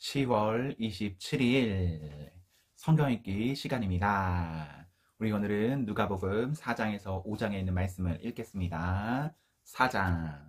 10월 27일 성경 읽기 시간입니다. 우리 오늘은 누가복음 4장에서 5장에 있는 말씀을 읽겠습니다. 4장.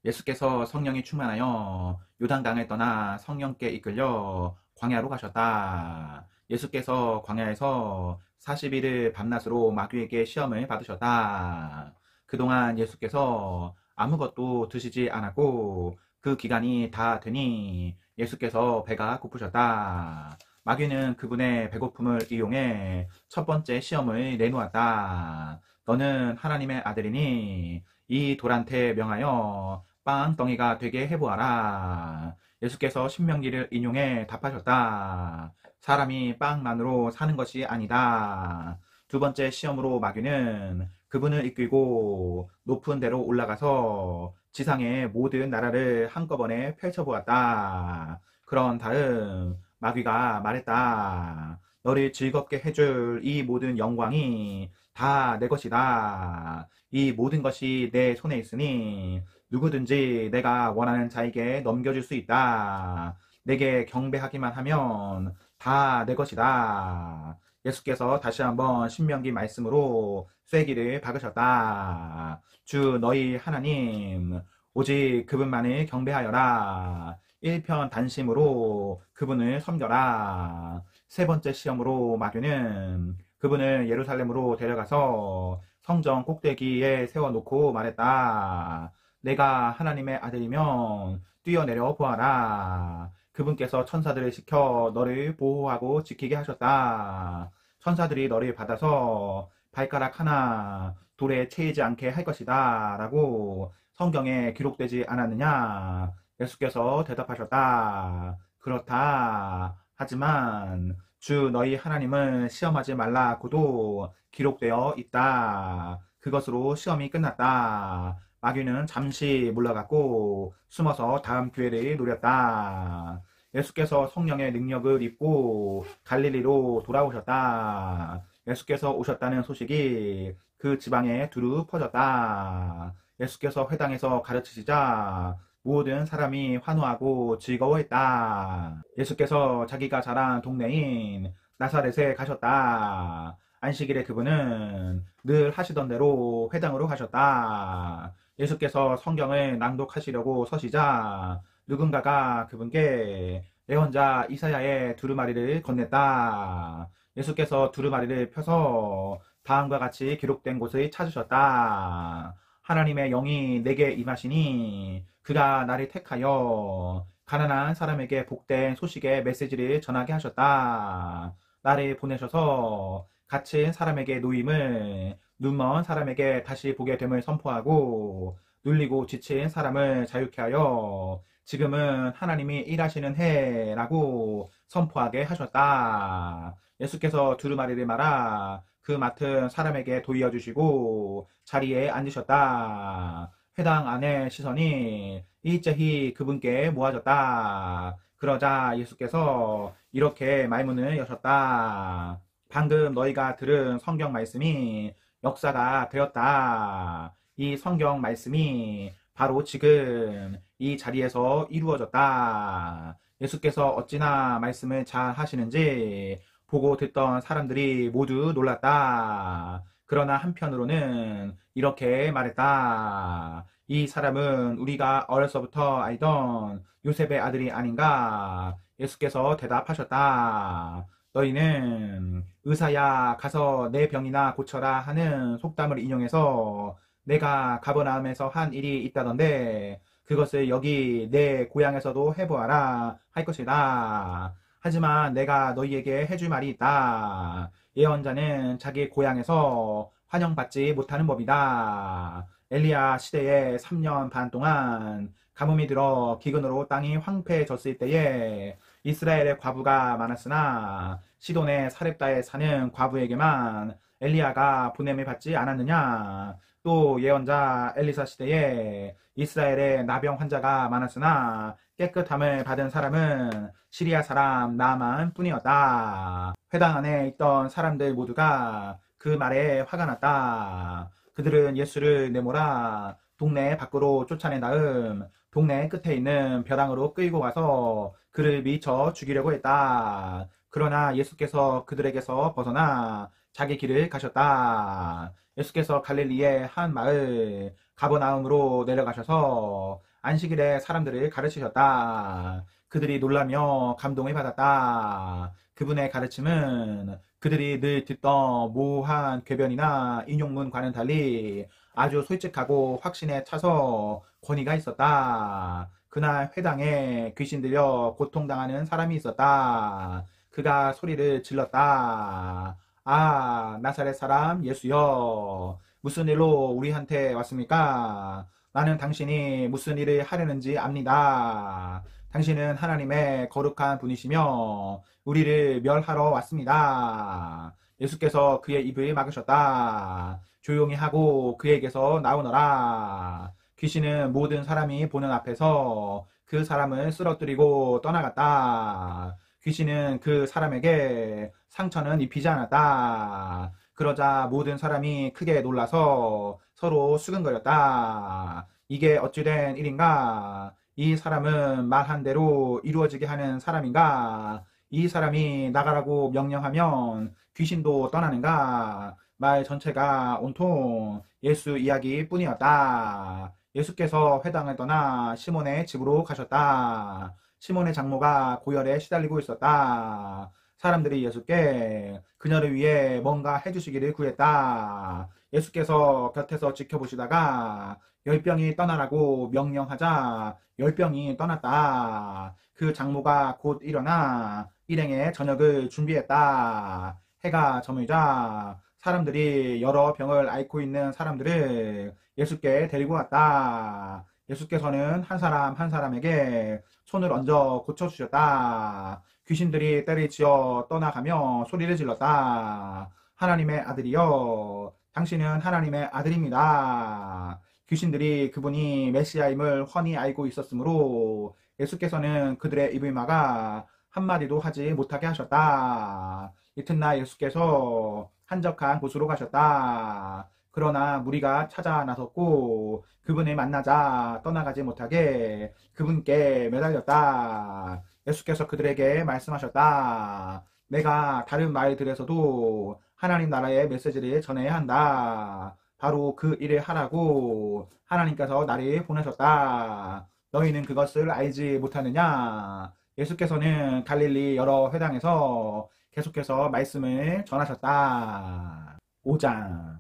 예수께서 성령이 충만하여 요단강을 떠나 성령께 이끌려 광야로 가셨다. 예수께서 광야에서 40일을 밤낮으로 마귀에게 시험을 받으셨다. 그동안 예수께서 아무것도 드시지 않았고 그 기간이 다 되니 예수께서 배가 고프셨다. 마귀는 그분의 배고픔을 이용해 첫 번째 시험을 내놓았다. 너는 하나님의 아들이니 이 돌한테 명하여 빵덩이가 되게 해보아라. 예수께서 신명기를 인용해 답하셨다. 사람이 빵만으로 사는 것이 아니다. 두 번째 시험으로 마귀는 그분을 이끌고 높은 데로 올라가서 지상의 모든 나라를 한꺼번에 펼쳐보았다. 그런 다음 마귀가 말했다. 너를 즐겁게 해줄 이 모든 영광이 다 내 것이다. 이 모든 것이 내 손에 있으니 누구든지 내가 원하는 자에게 넘겨줄 수 있다. 내게 경배하기만 하면 다 내 것이다. 예수께서 다시 한번 신명기 말씀으로 쐐기를 박으셨다. 주 너희 하나님 오직 그분만을 경배하여라. 일편단심으로 그분을 섬겨라. 세 번째 시험으로 마귀는 그분을 예루살렘으로 데려가서 성전 꼭대기에 세워놓고 말했다. 내가 하나님의 아들이면 뛰어내려 보아라. 그분께서 천사들을 시켜 너를 보호하고 지키게 하셨다. 천사들이 너를 받아서 발가락 하나 돌에 채이지 않게 할 것이다. 라고 성경에 기록되지 않았느냐? 예수께서 대답하셨다. 그렇다. 하지만 주 너희 하나님을 시험하지 말라고도 기록되어 있다. 그것으로 시험이 끝났다. 마귀는 잠시 물러갔고 숨어서 다음 기회를 노렸다. 예수께서 성령의 능력을 입고 갈릴리로 돌아오셨다. 예수께서 오셨다는 소식이 그 지방에 두루 퍼졌다. 예수께서 회당에서 가르치시자 모든 사람이 환호하고 즐거워했다. 예수께서 자기가 자란 동네인 나사렛에 가셨다. 안식일에 그분은 늘 하시던 대로 회당으로 가셨다. 예수께서 성경을 낭독하시려고 서시자 누군가가 그분께 예언자 이사야의 두루마리를 건넸다. 예수께서 두루마리를 펴서 다음과 같이 기록된 곳을 찾으셨다. 하나님의 영이 내게 임하시니 그가 나를 택하여 가난한 사람에게 복된 소식의 메시지를 전하게 하셨다. 나를 보내셔서 갇힌 사람에게 노임을, 눈먼 사람에게 다시 보게 됨을 선포하고 눌리고 지친 사람을 자유케 하여 지금은 하나님이 일하시는 해라고 선포하게 하셨다. 예수께서 두루마리를 말아 그 맡은 사람에게 도이어 주시고 자리에 앉으셨다. 회당 안의 시선이 일제히 그분께 모아졌다. 그러자 예수께서 이렇게 말문을 여셨다. 방금 너희가 들은 성경 말씀이 역사가 되었다. 이 성경 말씀이 바로 지금 이 자리에서 이루어졌다. 예수께서 어찌나 말씀을 잘 하시는지 보고 듣던 사람들이 모두 놀랐다. 그러나 한편으로는 이렇게 말했다. 이 사람은 우리가 어려서부터 알던 요셉의 아들이 아닌가? 예수께서 대답하셨다. 너희는 의사야 가서 내 병이나 고쳐라 하는 속담을 인용해서 내가 가버나움에서 한 일이 있다던데 그것을 여기 내 고향에서도 해보아라 할 것이다. 하지만 내가 너희에게 해줄 말이 있다. 예언자는 자기 고향에서 환영받지 못하는 법이다. 엘리야 시대에 3년 반 동안 가뭄이 들어 기근으로 땅이 황폐해졌을 때에 이스라엘의 과부가 많았으나 시돈의 사렙다에 사는 과부에게만 엘리야가 보냄을 받지 않았느냐. 또 예언자 엘리사 시대에 이스라엘의 나병 환자가 많았으나 깨끗함을 받은 사람은 시리아 사람 나만 뿐이었다. 회당 안에 있던 사람들 모두가 그 말에 화가 났다. 그들은 예수를 내몰아 동네 밖으로 쫓아낸 다음 동네 끝에 있는 벼랑으로 끌고 가서 그를 미쳐 죽이려고 했다. 그러나 예수께서 그들에게서 벗어나 자기 길을 가셨다. 예수께서 갈릴리의 한 마을 가버나움으로 내려가셔서 안식일에 사람들을 가르치셨다. 그들이 놀라며 감동을 받았다. 그분의 가르침은 그들이 늘 듣던 모호한 궤변이나 인용문과는 달리 아주 솔직하고 확신에 차서 권위가 있었다. 그날 회당에 귀신 들려 고통당하는 사람이 있었다. 그가 소리를 질렀다. 아, 나사렛 사람 예수여, 무슨 일로 우리한테 왔습니까? 나는 당신이 무슨 일을 하려는지 압니다. 당신은 하나님의 거룩한 분이시며 우리를 멸하러 왔습니다. 예수께서 그의 입을 막으셨다. 조용히 하고 그에게서 나오너라. 귀신은 모든 사람이 보는 앞에서 그 사람을 쓰러뜨리고 떠나갔다. 귀신은 그 사람에게 상처는 입히지 않았다. 그러자 모든 사람이 크게 놀라서 서로 수근거렸다. 이게 어찌된 일인가? 이 사람은 말한 대로 이루어지게 하는 사람인가? 이 사람이 나가라고 명령하면 귀신도 떠나는가? 말 전체가 온통 예수 이야기뿐이었다. 예수께서 회당을 떠나 시몬의 집으로 가셨다. 시몬의 장모가 고열에 시달리고 있었다. 사람들이 예수께 그녀를 위해 뭔가 해주시기를 구했다. 예수께서 곁에서 지켜보시다가 열병이 떠나라고 명령하자 열병이 떠났다. 그 장모가 곧 일어나 일행의 저녁을 준비했다. 해가 저물자 사람들이 여러 병을 앓고 있는 사람들을 예수께 데리고 왔다. 예수께서는 한 사람 한 사람에게 손을 얹어 고쳐주셨다. 귀신들이 떼를 지어 떠나가며 소리를 질렀다. 하나님의 아들이여, 당신은 하나님의 아들입니다. 귀신들이 그분이 메시아임을 훤히 알고 있었으므로 예수께서는 그들의 입을 막아 한마디도 하지 못하게 하셨다. 이튿날 예수께서 한적한 곳으로 가셨다. 그러나 무리가 찾아 나섰고 그분을 만나자 떠나가지 못하게 그분께 매달렸다. 예수께서 그들에게 말씀하셨다. 내가 다른 마을들에서도 하나님 나라의 메시지를 전해야 한다. 바로 그 일을 하라고 하나님께서 나를 보내셨다. 너희는 그것을 알지 못하느냐? 예수께서는 갈릴리 여러 회당에서 계속해서 말씀을 전하셨다. 5장.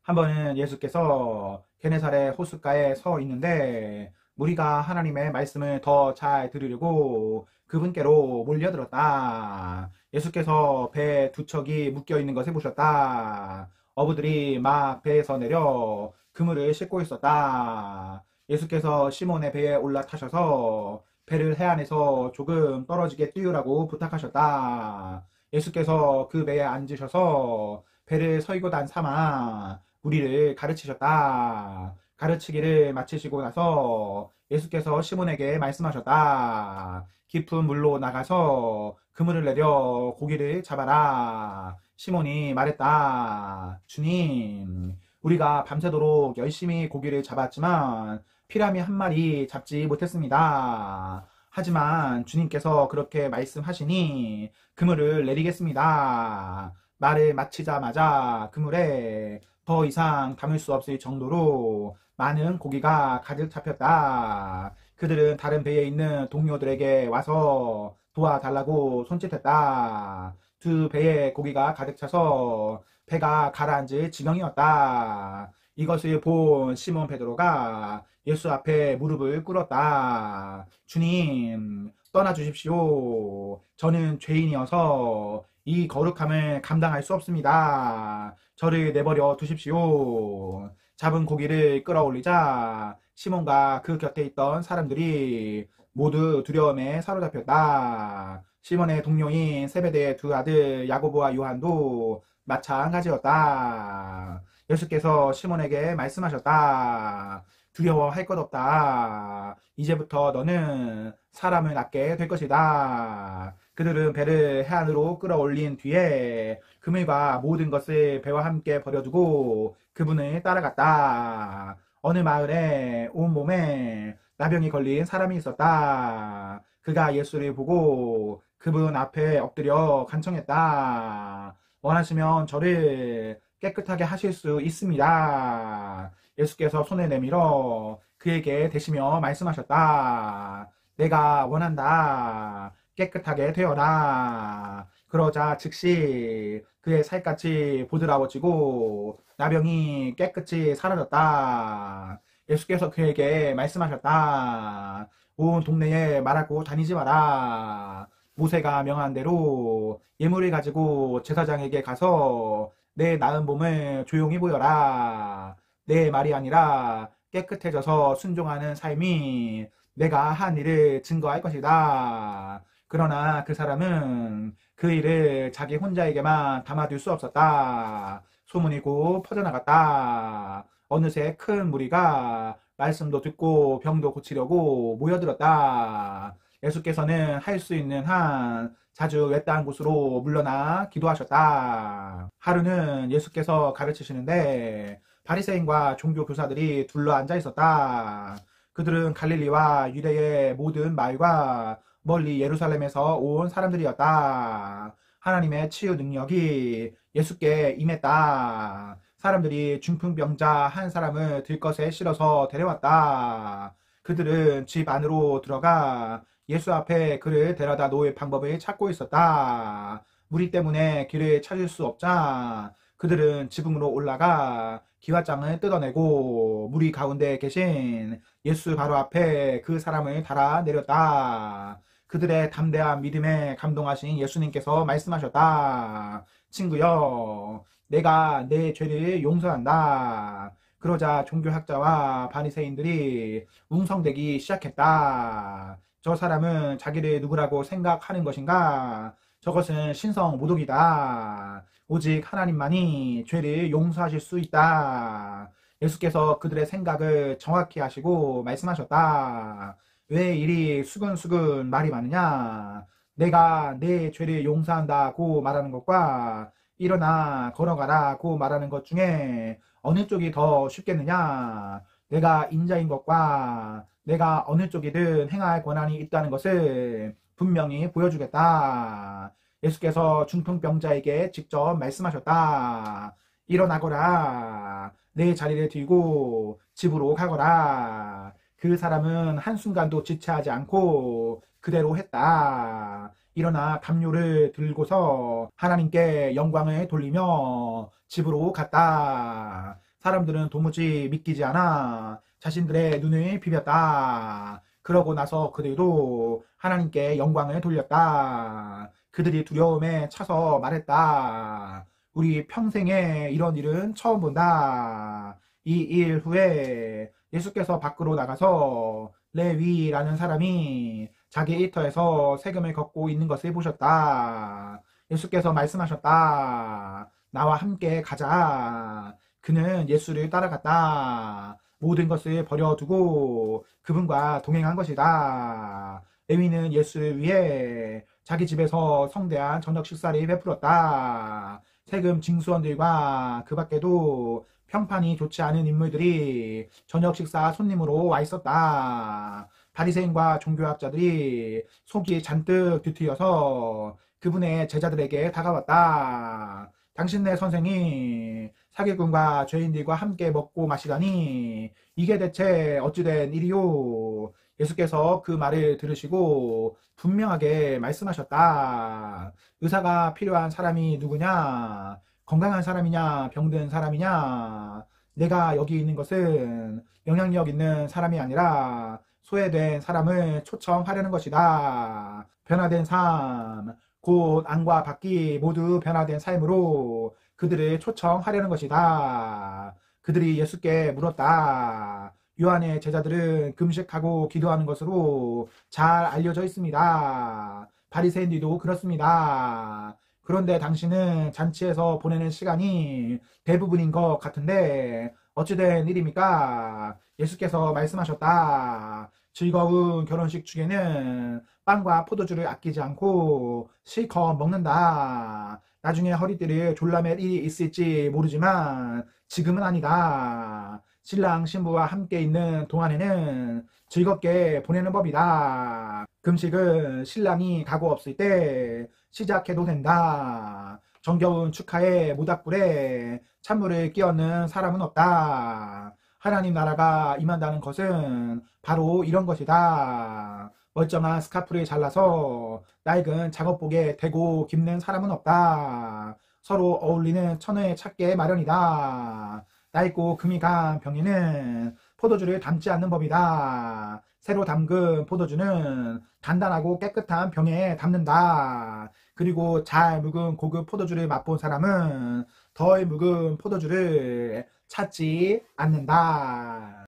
한 번은 예수께서 게네사렛 호숫가에 서 있는데 무리가 하나님의 말씀을 더 잘 들으려고 그분께로 몰려들었다. 예수께서 배에 두 척이 묶여 있는 것을 보셨다. 어부들이 막 배에서 내려 그물을 싣고 있었다. 예수께서 시몬의 배에 올라타셔서 배를 해안에서 조금 떨어지게 띄우라고 부탁하셨다. 예수께서 그 배에 앉으셔서 배를 서이고단 삼아 우리를 가르치셨다. 가르치기를 마치시고 나서 예수께서 시몬에게 말씀하셨다. 깊은 물로 나가서 그물을 내려 고기를 잡아라. 시몬이 말했다. 주님, 우리가 밤새도록 열심히 고기를 잡았지만 피라미 한 마리 잡지 못했습니다. 하지만 주님께서 그렇게 말씀하시니 그물을 내리겠습니다. 말을 마치자마자 그물에 더 이상 담을 수 없을 정도로 많은 고기가 가득 잡혔다. 그들은 다른 배에 있는 동료들에게 와서 도와달라고 손짓했다. 두 배에 고기가 가득 차서 배가 가라앉을 지경이었다. 이것을 본 시몬 베드로가 예수 앞에 무릎을 꿇었다. 주님, 떠나주십시오. 저는 죄인이어서 이 거룩함을 감당할 수 없습니다. 저를 내버려 두십시오. 잡은 고기를 끌어올리자 시몬과 그 곁에 있던 사람들이 모두 두려움에 사로잡혔다. 시몬의 동료인 세베대의 두 아들 야고보와 요한도 마찬가지였다. 예수께서 시몬에게 말씀하셨다. 두려워할 것 없다. 이제부터 너는 사람을 낳게 될 것이다. 그들은 배를 해안으로 끌어올린 뒤에 그물과 모든 것을 배와 함께 버려두고 그분을 따라갔다. 어느 마을에 온몸에 나병이 걸린 사람이 있었다. 그가 예수를 보고 그분 앞에 엎드려 간청했다. 원하시면 저를 깨끗하게 하실 수 있습니다. 예수께서 손을 내밀어 그에게 대시며 말씀하셨다. 내가 원한다. 깨끗하게 되어라. 그러자 즉시 그의 살갗이 보드라워지고 나병이 깨끗이 사라졌다. 예수께서 그에게 말씀하셨다. 온 동네에 말하고 다니지 마라. 모세가 명한 대로 예물을 가지고 제사장에게 가서 내 나은 몸을 조용히 보여라. 내 말이 아니라 깨끗해져서 순종하는 삶이 내가 한 일을 증거할 것이다. 그러나 그 사람은 그 일을 자기 혼자에게만 담아둘 수 없었다. 소문이고 퍼져나갔다. 어느새 큰 무리가 말씀도 듣고 병도 고치려고 모여들었다. 예수께서는 할 수 있는 한 자주 외딴 곳으로 물러나 기도하셨다. 하루는 예수께서 가르치시는데 바리새인과 종교 교사들이 둘러 앉아 있었다. 그들은 갈릴리와 유대의 모든 마을과 멀리 예루살렘에서 온 사람들이었다. 하나님의 치유 능력이 예수께 임했다. 사람들이 중풍병자 한 사람을 들것에 실어서 데려왔다. 그들은 집 안으로 들어가 예수 앞에 그를 데려다 놓을 방법을 찾고 있었다. 무리 때문에 길을 찾을 수 없자 그들은 지붕으로 올라가 기와장을 뜯어내고 무리 가운데 계신 예수 바로 앞에 그 사람을 달아 내렸다. 그들의 담대한 믿음에 감동하신 예수님께서 말씀하셨다. 친구여, 내가 내 죄를 용서한다. 그러자 종교학자와 바리새인들이 웅성대기 시작했다. 저 사람은 자기를 누구라고 생각하는 것인가? 저것은 신성 모독이다. 오직 하나님만이 죄를 용서하실 수 있다. 예수께서 그들의 생각을 정확히 하시고 말씀하셨다. 왜 이리 수근수근 말이 많으냐? 내가 내 죄를 용서한다고 말하는 것과 일어나 걸어가라고 말하는 것 중에 어느 쪽이 더 쉽겠느냐? 내가 인자인 것과 내가 어느 쪽이든 행할 권한이 있다는 것을 분명히 보여주겠다. 예수께서 중풍병자에게 직접 말씀하셨다. 일어나거라. 내 자리를 들고 집으로 가거라. 그 사람은 한순간도 지체하지 않고 그대로 했다. 일어나 담요를 들고서 하나님께 영광을 돌리며 집으로 갔다. 사람들은 도무지 믿기지 않아 자신들의 눈을 비볐다. 그러고 나서 그들도 하나님께 영광을 돌렸다. 그들이 두려움에 차서 말했다. 우리 평생에 이런 일은 처음 본다. 이 일 후에 예수께서 밖으로 나가서 레위라는 사람이 자기 일터에서 세금을 걷고 있는 것을 보셨다. 예수께서 말씀하셨다. 나와 함께 가자. 그는 예수를 따라갔다. 모든 것을 버려두고 그분과 동행한 것이다. 레위는 예수를 위해 자기 집에서 성대한 저녁 식사를 베풀었다. 세금 징수원들과 그 밖에도 평판이 좋지 않은 인물들이 저녁 식사 손님으로 와 있었다. 바리새인과 종교학자들이 속이 잔뜩 뒤틀려서 그분의 제자들에게 다가왔다. 당신네 선생이 사기꾼과 죄인들과 함께 먹고 마시다니 이게 대체 어찌된 일이요? 예수께서 그 말을 들으시고 분명하게 말씀하셨다. 의사가 필요한 사람이 누구냐? 건강한 사람이냐? 병든 사람이냐? 내가 여기 있는 것은 영향력 있는 사람이 아니라 소외된 사람을 초청하려는 것이다. 변화된 삶, 곧 안과 밖이 모두 변화된 삶으로 그들을 초청하려는 것이다. 그들이 예수께 물었다. 요한의 제자들은 금식하고 기도하는 것으로 잘 알려져 있습니다. 바리새인들도 그렇습니다. 그런데 당신은 잔치에서 보내는 시간이 대부분인 것 같은데 어찌된 일입니까? 예수께서 말씀하셨다. 즐거운 결혼식 중에는 빵과 포도주를 아끼지 않고 실컷 먹는다. 나중에 허리띠를 졸라맬 일이 있을지 모르지만 지금은 아니다. 신랑 신부와 함께 있는 동안에는 즐겁게 보내는 법이다. 금식은 신랑이 가고 없을 때 시작해도 된다. 정겨운 축하에 모닥불에 찬물을 끼얹는 사람은 없다. 하나님 나라가 임한다는 것은 바로 이런 것이다. 멀쩡한 스카프를 잘라서 낡은 작업복에 대고 깁는 사람은 없다. 서로 어울리는 천을 찾게 마련이다. 낡고 금이 간 병에는 포도주를 담지 않는 법이다. 새로 담근 포도주는 단단하고 깨끗한 병에 담는다. 그리고 잘 묵은 고급 포도주를 맛본 사람은 덜 묵은 포도주를 찾지 않는다.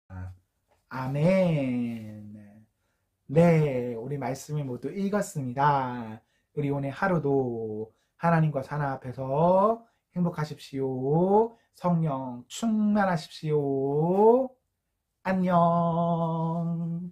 아멘. 네, 우리 말씀을 모두 읽었습니다. 우리 오늘 하루도 하나님과 사나 앞에서 행복하십시오. 성령 충만하십시오. 안녕.